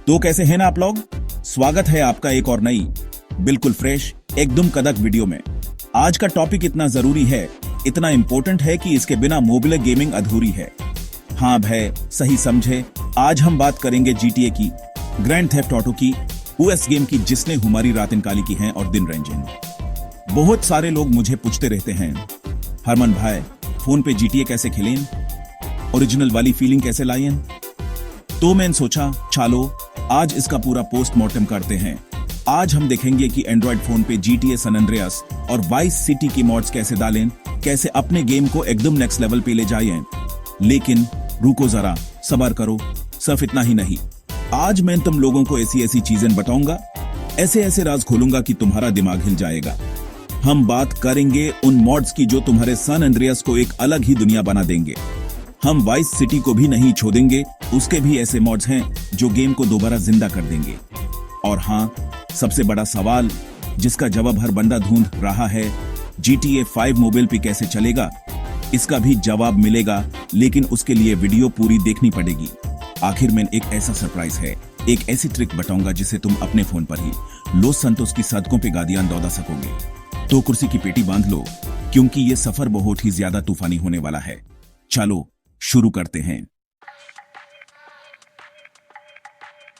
तो कैसे हैं ना आप लोग। स्वागत है आपका एक और नई बिल्कुल फ्रेश एकदम कड़क वीडियो में। आज का टॉपिक इतना जरूरी है, इतना इंपॉर्टेंट है कि इसके बिना मोबाइल गेमिंग अधूरी है। हाँ भाई, सही समझे। आज हम बात करेंगे GTA की, ग्रैंड थेफ्ट ऑटो की, US गेम की जिसने हमारी रातें काली की हैं और दिन रंजीन। बहुत सारे लोग मुझे पूछते रहते हैं, हरमन भाई फोन पे GTA कैसे खेलें, ओरिजिनल वाली फीलिंग कैसे लाएं। तो मैंने सोचा चलो आज इसका पूरा पोस्टमार्टम करते हैं। आज हम देखेंगे कि एंड्रॉइड फोन पे GTA सैन एंड्रियास और वाइस सिटी की मॉड्स कैसे डालें, कैसे अपने गेम को एकदम नेक्स्ट लेवल पे ले जाएं। लेकिन रुको जरा, सब्र करो, सिर्फ इतना ही नहीं। आज मैं तुम लोगों को ऐसी ऐसी चीजें बताऊंगा, ऐसे ऐसे राज खोलूंगा कि तुम्हारा दिमाग हिल जाएगा। हम बात करेंगे उन मॉड्स की जो तुम्हारे सैन एंड्रियास को एक अलग ही दुनिया बना देंगे। हम वाइस सिटी को भी नहीं छोड़ेंगे, उसके भी ऐसे मॉड्स हैं जो गेम को दोबारा जिंदा कर देंगे। और हाँ, सबसे बड़ा सवाल जिसका जवाब हर बंदा ढूंढ रहा है, GTA 5 मोबाइल पे कैसे चलेगा, इसका भी जवाब मिलेगा, लेकिन उसके लिए वीडियो पूरी देखनी पड़ेगी। आखिर में एक ऐसा सरप्राइज है, एक ऐसी ट्रिक बताऊंगा जिसे तुम अपने फोन पर ही लॉस सैंटोस की सड़कों पे गाड़ियां दौड़ा सकोगे। तो कुर्सी की पेटी बांध लो, क्योंकि ये सफर बहुत ही ज्यादा तूफानी होने वाला है। चलो शुरू करते हैं।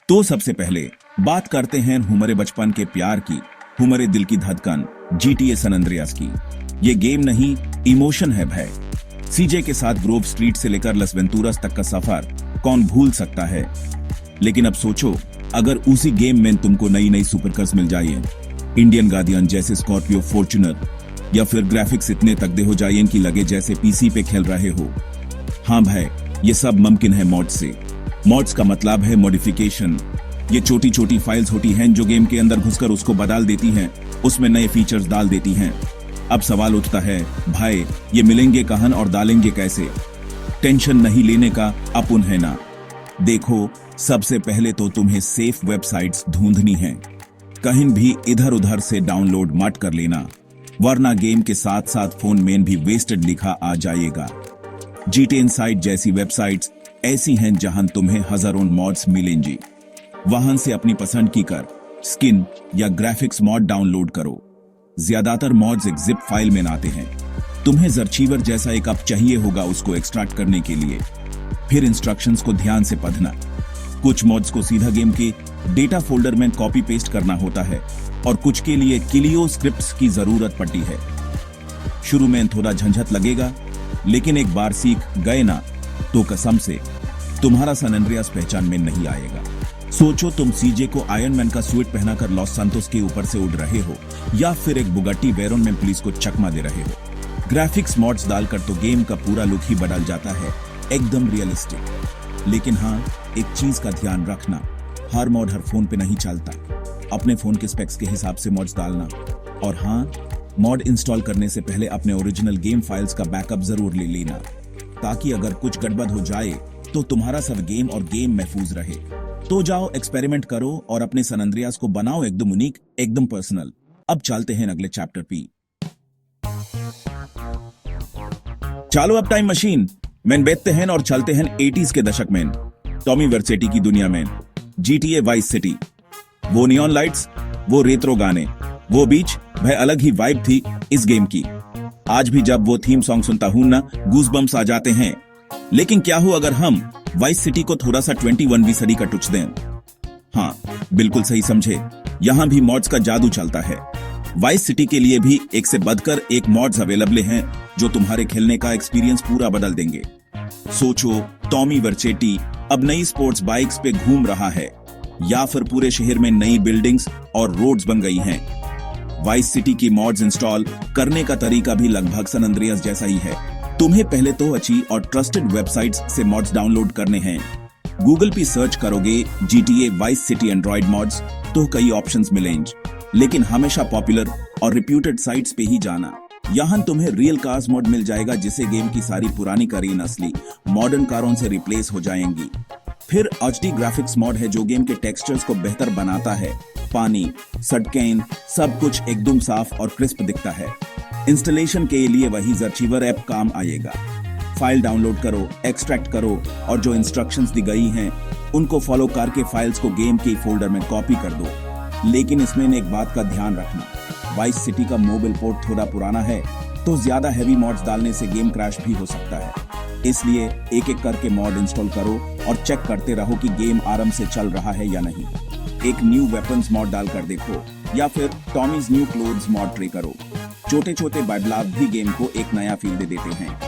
तो सबसे पहले बात करते हैं हमारे बचपन के प्यार की, हमारे दिल की धड़कन GTA सैन एंड्रियास की। ये गेम नहीं, इमोशन है भाई। CJ के साथ ग्रोव स्ट्रीट से लेकर लस वेंतुरास तक का सफर कौन भूल सकता है। लेकिन अब सोचो, अगर उसी गेम में तुमको नई नई सुपरकार्स मिल जाए, इंडियन गार्डियन जैसे स्कॉर्पियो, फॉर्च्यूनर, या फिर ग्राफिक्स इतने तगड़े हो जाए कि लगे जैसे PC पे खेल रहे हो। हाँ भाई, ये सब मुमकिन है मॉड्स से। मॉड्स का मतलब है मॉडिफिकेशन। ये छोटी छोटी फाइल्स होती हैं जो गेम के अंदर घुसकर उसको बदल देती हैं, उसमें नए फीचर्स डाल देती हैं। अब सवाल उठता है, भाई ये मिलेंगे कहां और डालेंगे कैसे। टेंशन नहीं लेने का, अपन है ना। देखो, सबसे पहले तो तुम्हें सेफ वेबसाइट्स ढूंढनी है। कहीं भी इधर उधर से डाउनलोड मत कर लेना, वरना गेम के साथ साथ फोन में भी वेस्टेड लिखा आ जाएगा। GTA इनसाइड जैसी वेबसाइट्स ऐसी हैं जहां तुम्हें हजारों मॉड्स मिलेंगी। वहां से अपनी पसंद की कर स्किन या ग्राफिक्स मॉड डाउनलोड करो। ज्यादातर मॉड्स एक जिप फाइल में आते हैं। तुम्हें जर्चीवर जैसा एक ऐप चाहिए होगा उसको एक्सट्रैक्ट करने के लिए। फिर इंस्ट्रक्शंस को ध्यान से पढ़ना। कुछ मॉड्स को सीधा गेम के डेटा फोल्डर में कॉपी पेस्ट करना होता है और कुछ के लिए क्लियो स्क्रिप्ट्स की जरूरत पड़ती है। शुरू में थोड़ा झंझट लगेगा, लेकिन एक बार सीख गए ना तो कसम से तुम्हारा सैन एंड्रियास पहचान में नहीं आएगा। सोचो, तुम CJ को आयरन मैन का सूट पहनाकर लॉस सैंटोस के ऊपर से उड़ रहे हो, या फिर एक बुगाटी वेरोन में पुलिस को चकमा दे रहे हो। ग्राफिक्स मॉड्स डालकर तो गेम का पूरा लुक ही बदल जाता है, एकदम रियलिस्टिक। लेकिन हाँ, एक चीज का ध्यान रखना, हर मॉड हर फोन पे नहीं चलता। अपने फोन के स्पेक्स के हिसाब से मॉड्स डालना। और हाँ, मॉड इंस्टॉल करने से पहले अपने ओरिजिनल गेम फाइल्स का बैकअप जरूर ले लेना, ताकि अगर कुछ गड़बड़ हो जाए तो तुम्हारा सब गेम और गेम महफूज रहे। तो जाओ, एक्सपेरिमेंट करो और अपने सैन एंड्रियास को बनाओ एकदम यूनिक, एकदम पर्सनल। अब चलते हैं अगले चैप्टर पे। चलो अब टाइम मशीन में बैठते हैं और चलते हैं 80s के दशक में, टॉमी वर्सेटी की दुनिया में। GTA वाइस सिटी, वो नियॉन लाइट्स, वो रेट्रो गाने, वो बीच, भाई अलग ही वाइब थी इस गेम की। आज भी जब वो थीम सॉन्ग सुनता हूं ना, गूज़बम्प्स आ जाते हैं। लेकिन क्या हो अगर हम वाइस सिटी को थोड़ा सा 21वीं सदी का टच दें। हाँ, बिल्कुल सही समझे, यहां भी मॉड्स का जादू चलता है। वाइस सिटी के लिए भी एक से बढ़कर एक मॉड्स अवेलेबल हैं जो तुम्हारे खेलने का एक्सपीरियंस पूरा बदल देंगे। सोचो, टॉमी वर्सेटी अब नई स्पोर्ट्स बाइक्स पे घूम रहा है, या फिर पूरे शहर में नई बिल्डिंग्स और रोड्स बन गई हैं। वाइस सिटी की मॉड्स इंस्टॉल करने का तरीका भी लगभग सैन एंड्रियास जैसा ही है। तुम्हें पहले तो अच्छी और ट्रस्टेड वेबसाइट्स से मॉड्स डाउनलोड करने हैं। गूगल पे सर्च करोगे GTA vice city Android mods तो कई ऑप्शंस मिलेंगे, लेकिन हमेशा पॉपुलर और रिप्यूटेड साइट्स पे ही जाना। यहाँ तुम्हें रियल कार्स मॉड मिल जाएगा, जिससे गेम की सारी पुरानी कारें असली मॉडर्न कारों से रिप्लेस हो जाएंगी। फिर HD ग्राफिक्स मॉड है जो गेम के टेक्सचर्स को बेहतर बनाता है। पानी, सड़कें, सब कुछ एकदम साफ और क्रिस्प दिखता है। इंस्टॉलेशन के लिए वही जर्चीवर ऐप काम आएगा। फाइल डाउनलोड करो, एक्सट्रैक्ट करो और जो इंस्ट्रक्शंस दी गई हैं उनको फॉलो करके फाइल्स को गेम के फोल्डर में कॉपी कर दो। लेकिन इसमें एक बात का ध्यान रखना, वाइस सिटी का मोबाइल पोर्ट थोड़ा पुराना है, तो ज्यादा हैवी मॉड्स डालने से गेम क्रैश भी हो सकता है। इसलिए एक एक करके मॉड इंस्टॉल करो और चेक करते रहो कि गेम आराम से चल रहा है या नहीं। एक न्यू वेपन्स मॉड डालकर देखो या फिर Tommy's new clothes mod try करो। छोटे छोटे बदलाव भी गेम को एक नया फील दे देते हैं।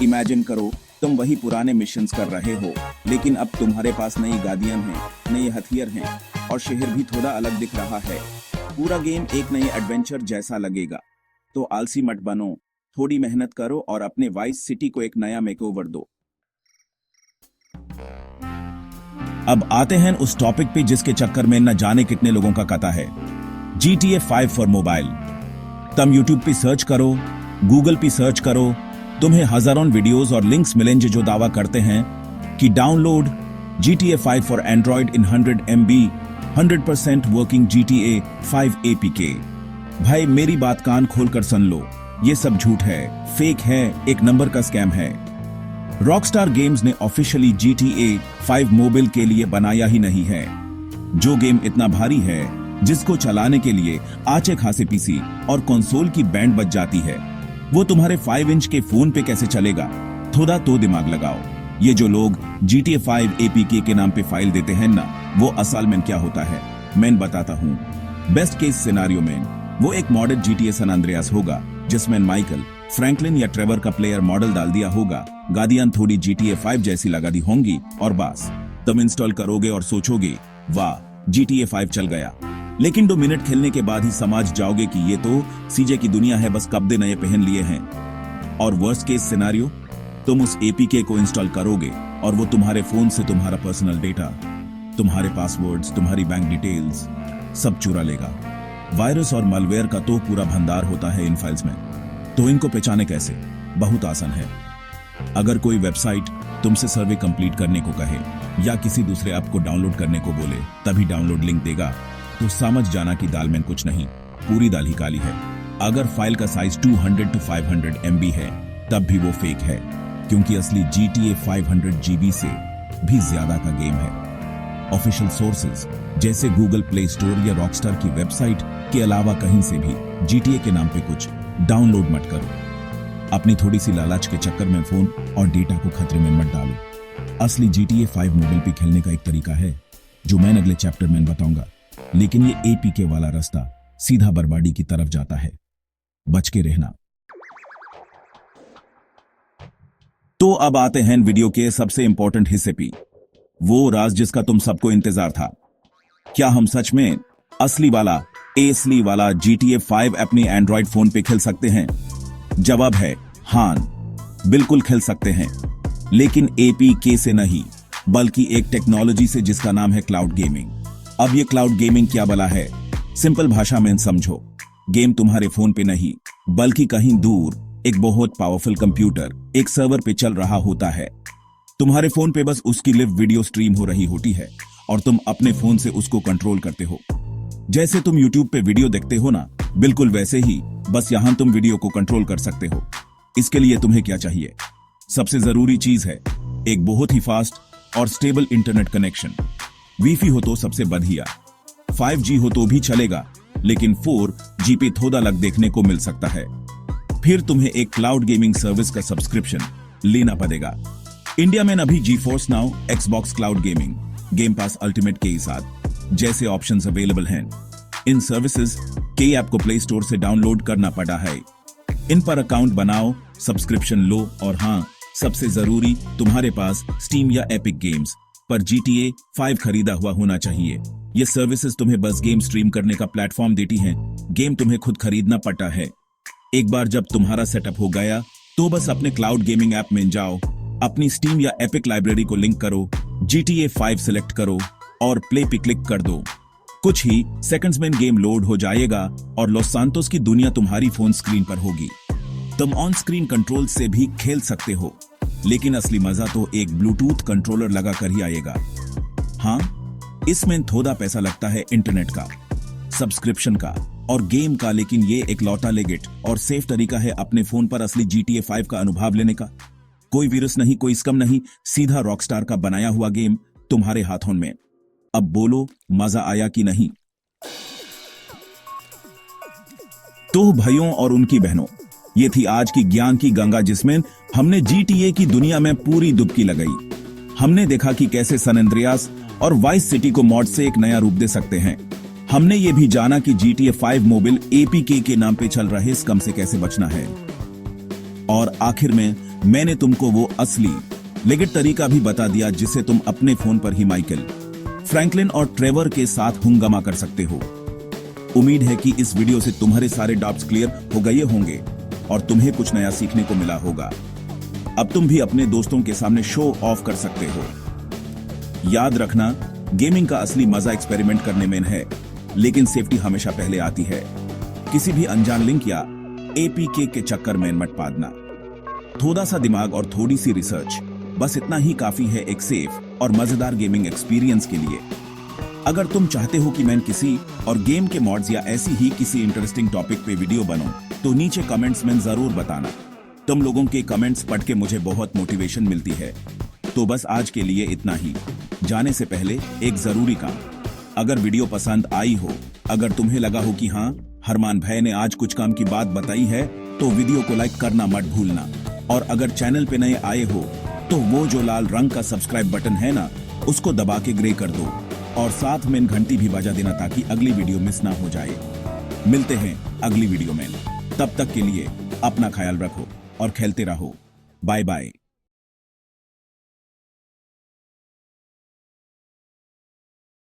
इमेजिन करो तुम वही पुराने मिशंस कर रहे हो, लेकिन अब तुम्हारे पास नई गाड़ियां हैं, नए हथियार हैं और शहर भी थोड़ा अलग दिख रहा है। पूरा गेम एक नए एडवेंचर जैसा लगेगा। तो आलसी मत बनो, थोड़ी मेहनत करो और अपने वाइस सिटी को एक नया मेकओवर दो। अब आते हैं उस टॉपिक पे जिसके चक्कर में न जाने कितने लोगों का कता है, GTA 5 फॉर मोबाइल। तुम यूट्यूब पे सर्च करो, गूगल पे सर्च करो, तुम्हें हजारों वीडियोस और लिंक्स मिलेंगे जो दावा करते हैं कि download GTA 5 for Android in 100 MB 100% working GTA 5 APK। भाई मेरी बात कान खोलकर सुन लो, ये सब झूठ है, फेक है, एक नंबर का स्कैम है। रॉकस्टार गेम्स ने ऑफिशियली GTA 5 मोबाइल के लिए बनाया ही नहीं है। जो गेम इतना भारी है, जिसको चलाने के लिए आचे खासे पीसी और कंसोल की बैंड बज जाती है, वो तुम्हारे 5 इंच के फोन पे कैसे चलेगा? थोड़ा तो दिमाग लगाओ। ये जो लोग GTA 5 APK के नाम पे फाइल देते हैं ना, वो असल में क्या होता है मैं बताता हूँ। बेस्ट केस सिनेरियो में वो एक मॉडल GTA सन अंद्रेयास होगा, जिसमें माइकल, फ्रैंकलिन या ट्रेवर का प्लेयर मॉडल डाल दिया होगा, गाड़ियां थोड़ी GTA 5 जैसी लगा दी होंगी और बस तुम इंस्टॉल करोगे और सोचोगे वाह GTA 5 चल गया। लेकिन 2 मिनट खेलने के बाद ही समझ जाओगे कि ये तो सीजे की दुनिया है, बस कपड़े नए पहन लिए हैं। और वर्स्ट केस सिनेरियो, तुम उस APK को इंस्टॉल करोगे और वो तुम्हारे फोन से तुम्हारा पर्सनल डेटा, तुम्हारे पासवर्ड्स, तुम्हारी बैंक डिटेल्स सब चुरा लेगा। वायरस और मालवेयर का तो पूरा भंडार होता है इन फाइल्स में। तो इनको पहचाने कैसे? बहुत आसान है। अगर कोई वेबसाइट तुमसे सर्वे कंप्लीट करने को कहे या किसी दूसरे ऐप को डाउनलोड करने को बोले तभी डाउनलोड लिंक देगा, तो समझ जाना कि दाल में कुछ नहीं, पूरी दाल ही काली है। अगर फाइल का साइज 200 to 500 MB है तब भी वो फेक है, क्योंकि असली GTA 500 GB से भी ज्यादा का गेम है। ऑफिशियल सोर्सेज जैसे गूगल प्ले स्टोर या रॉकस्टार की वेबसाइट के अलावा कहीं से भी GTA के नाम पे कुछ डाउनलोड मत करो। अपनी थोड़ी सी लालच के चक्कर में फोन और डेटा को खतरे में मत डालो। असली GTA 5 मोबाइल पे खेलने का एक तरीका है जो मैं अगले चैप्टर में बताऊंगा, लेकिन ये APK वाला रास्ता सीधा बर्बादी की तरफ जाता है, बच के रहना। तो अब आते हैं वीडियो के सबसे इंपॉर्टेंट हिस्से पे, वो राज जिसका तुम सबको इंतजार था। क्या हम सच में असली वाला GTA 5 अपने एंड्रॉइड फोन पे खेल सकते हैं? जवाब है हाँ, बिल्कुल खेल सकते हैं, लेकिन APK से नहीं, बल्कि एक टेक्नोलॉजी से जिसका नाम है क्लाउड गेमिंग। अब ये क्लाउड गेमिंग क्या भला है? सिंपल भाषा में समझो, गेम तुम्हारे फोन पे नहीं बल्कि कहीं दूर एक बहुत पावरफुल कंप्यूटर, एक सर्वर पे चल रहा होता है। तुम्हारे फोन पे बस उसकी लाइव वीडियो स्ट्रीम हो रही होती है और तुम अपने फोन से उसको कंट्रोल करते हो। जैसे तुम YouTube पे वीडियो देखते हो ना, बिल्कुल वैसे ही, बस यहां तुम वीडियो को कंट्रोल कर सकते हो। इसके लिए तुम्हें क्या चाहिए? सबसे जरूरी चीज है एक बहुत ही फास्ट और स्टेबल इंटरनेट कनेक्शन। वाईफाई हो तो सबसे बढ़िया, 5G हो तो भी चलेगा, लेकिन 4G पे थोड़ा लग देखने को मिल सकता है। फिर तुम्हें एक क्लाउड गेमिंग सर्विस का सब्सक्रिप्शन लेना पड़ेगा। इंडिया में अभी GeForce Now, Xbox cloud gaming, game pass ultimate के साथ जैसे ऑप्शंस अवेलेबल हैं। इन सर्विसेज के ऐप को प्ले स्टोर से डाउनलोड करना पड़ा है। इन पर अकाउंट बनाओ, सब्सक्रिप्शन लो और हाँ, सबसे जरूरी, तुम्हारे पास स्टीम या एपिक गेम्स पर GTA 5 खरीदा हुआ होना चाहिए। ये सर्विसेज तुम्हें बस गेम स्ट्रीम करने का प्लेटफॉर्म देती हैं, गेम तुम्हें खुद खरीदना पड़ता है। एक बार जब तुम्हारा सेटअप हो गया तो बस अपने क्लाउड गेमिंग ऐप में जाओ, अपनी स्टीम या एपिक लाइब्रेरी को लिंक करो, GTA 5 सिलेक्ट करो और प्ले पे क्लिक कर दो। कुछ ही सेकंड्स में गेम लोड हो जाएगा और लॉस सांतोस की दुनिया तुम्हारी फोन स्क्रीन पर होगी। तुम ऑन स्क्रीन कंट्रोल से भी खेल सकते हो, लेकिन असली मजा तो एक ब्लूटूथ कंट्रोलर लगाकर ही आएगा। हाँ, इसमें थोड़ा पैसा लगता है इंटरनेट का, सब्सक्रिप्शन का और गेम का, लेकिन ये एक लौटा लेगिट और सेफ तरीका है अपने फोन पर असली GTA 5 का अनुभव लेने का। कोई वायरस नहीं, कोई स्कैम नहीं, सीधा रॉकस्टार का बनाया हुआ गेम तुम्हारे हाथों में। अब बोलो, मजा आया कि नहीं? तो भाइयों और उनकी बहनों, ये थी आज की ज्ञान की गंगा, जिसमें हमने GTA की दुनिया में पूरी डुबकी लगाई। हमने देखा कि कैसे सैन एंड्रियास और वाइस सिटी को मॉड से एक नया रूप दे सकते हैं। हमने ये भी जाना कि GTA 5 मोबाइल APK के नाम पे चल रहे स्कम से कैसे बचना है। और आखिर में मैंने तुमको वो असली लेकिन तरीका भी बता दिया जिससे तुम अपने फोन पर ही माइकल, फ्रैंकलिन और ट्रेवर के साथ हंगामा कर सकते हो। उम्मीद है कि इस वीडियो से तुम्हारे सारे डाउट्स क्लियर हो गए होंगे और तुम्हें कुछ नया सीखने को मिला होगा। अब तुम भी अपने दोस्तों के सामने शो ऑफ कर सकते हो। याद रखना, गेमिंग का असली मजा एक्सपेरिमेंट करने में है, लेकिन सेफ्टी हमेशा पहले आती है। किसी भी अनजान लिंक या APK के चक्कर में मत पादना। थोड़ा सा दिमाग और थोड़ी सी रिसर्च, बस इतना ही काफी है एक सेफ और मजेदार गेमिंग एक्सपीरियंस के लिए। अगर तुम चाहते हो कि मैं किसी और गेम के मॉड्स या ऐसी ही किसी इंटरेस्टिंग टॉपिक पे वीडियो बनाऊं, तो नीचे कमेंट्स में जरूर बताना। तुम लोगों के कमेंट्स पढ़ के मुझे बहुत मोटिवेशन मिलती है। तो बस आज के लिए इतना ही। जाने से पहले एक जरूरी काम, अगर वीडियो पसंद आई हो, अगर तुम्हें लगा हो कि हाँ, हरमान भाई ने आज कुछ काम की बात बताई है, तो वीडियो को लाइक करना मत भूलना। और अगर चैनल पे नए आए हो, तो वो जो लाल रंग का सब्सक्राइब बटन है ना, उसको दबा के ग्रे कर दो और साथ में घंटी भी बजा देना ताकि अगली वीडियो मिस ना हो जाए। मिलते हैं अगली वीडियो में, तब तक के लिए अपना ख्याल रखो और खेलते रहो। Bye bye.